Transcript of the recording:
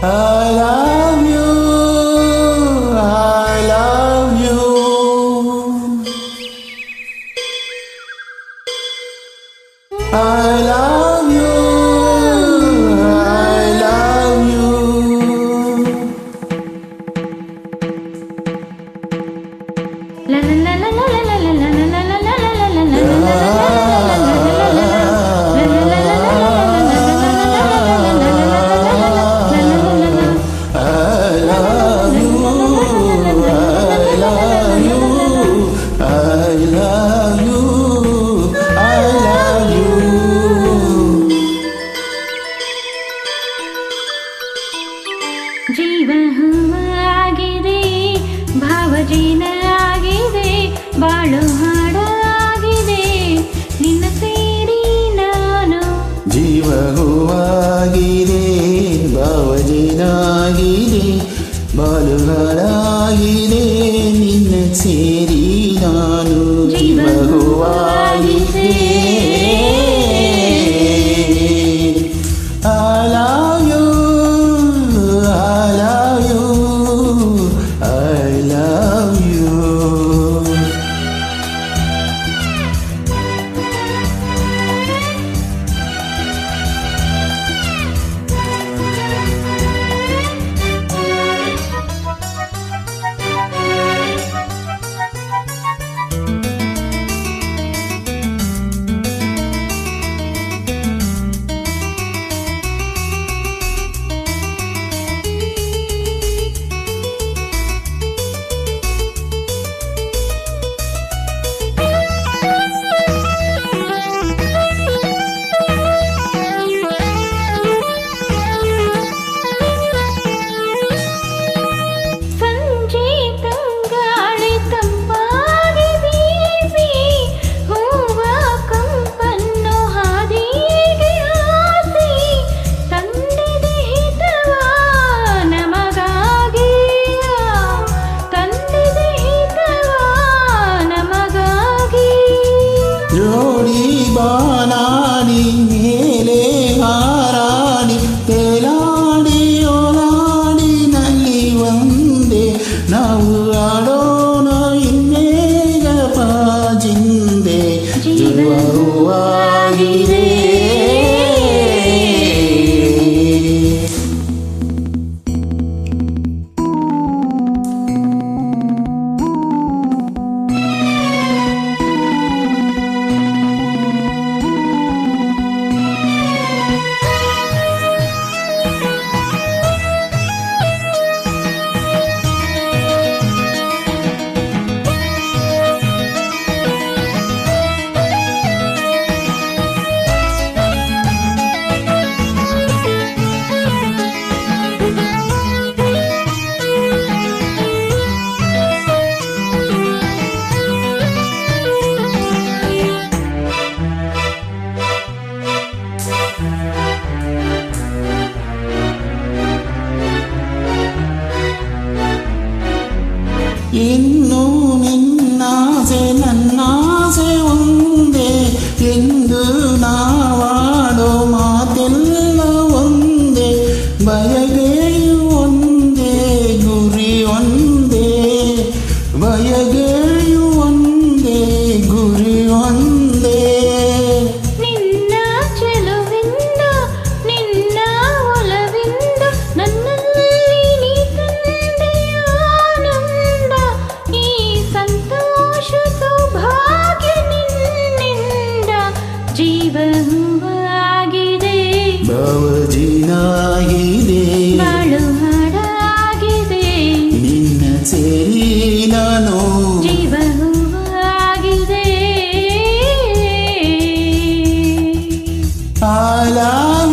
I love you, I love you. I love you, I love you. La la la la la la la la la la la la la. ಜೀವ ಹೂವಾಗಿದೆ, ಭಾವಜೀನ ಆಗಿದೆ, ಬಾಳು ಹಾಡಾಗಿದೆ, ನಿನ್ನ ಸೇರಿ ನಾನು. ಜೀವ ಹೂವಾಗಿದೆ, ಭಾವಜೀನಾಗಿದೆ, ಬಾಳು ಹಾಡಾಗಿದೆ, ನಿನ್ನ ಸೇರಿ ನಾನು. ಜೀವ ಹೂವಾಗಿದೆ. I love you, I love you, I love you. ಜೋಡಿ ಬಾನಾಡಿ ಮೇಲೆ ಹಾರಾಡಿ ತೇಲಾಡಿ ಓಲಾಡಿ ನಲ್ಲಿ ಒಂದೇ ನಾವು ಆಡೋಣ ಇನ್ನೇಗ ಪಾಜಿಂದೆ. ಜೀವವಾಗಿದೆ ಇನ್ನು ನಿನ್ನಾಸೆ ನನ್ನಾಸೆ ಒಂದೇ ಎಂದು ನಾವಾಡೋ ಮಾತೆಲ್ಲ ಒಂದೇ, ಬಯಗೆಯು ಒಂದೇ ಗುರಿ ಒಂದೇ, ಬಯಗೆಯು ಒಂದೇ ಗುರಿ ಒಂದೇ. ನಿನ್ನ ಚೆಲುವಿಂದ ನಿನ್ನ ಒಲವಿಂದ ನನ್ನಲ್ಲಿ ನೀ ತಂದೆಯ ಆನಂದ, ಈ ಸಂತೋಷ ಸೌಭಾಗ್ಯ ನಿನ್ನಿಂದ. ಜೀವ ಹೂವಾಗಿದೆ, ಭಾವಜೀನಾಗಿದೆ, ಬಾಳು ಹಾಡಾಗಿದೆ, ನಿನ್ನ ಸೇರಿ ನಾನು. ಜೀವ ಹೂವಾಗಿದೆ. I love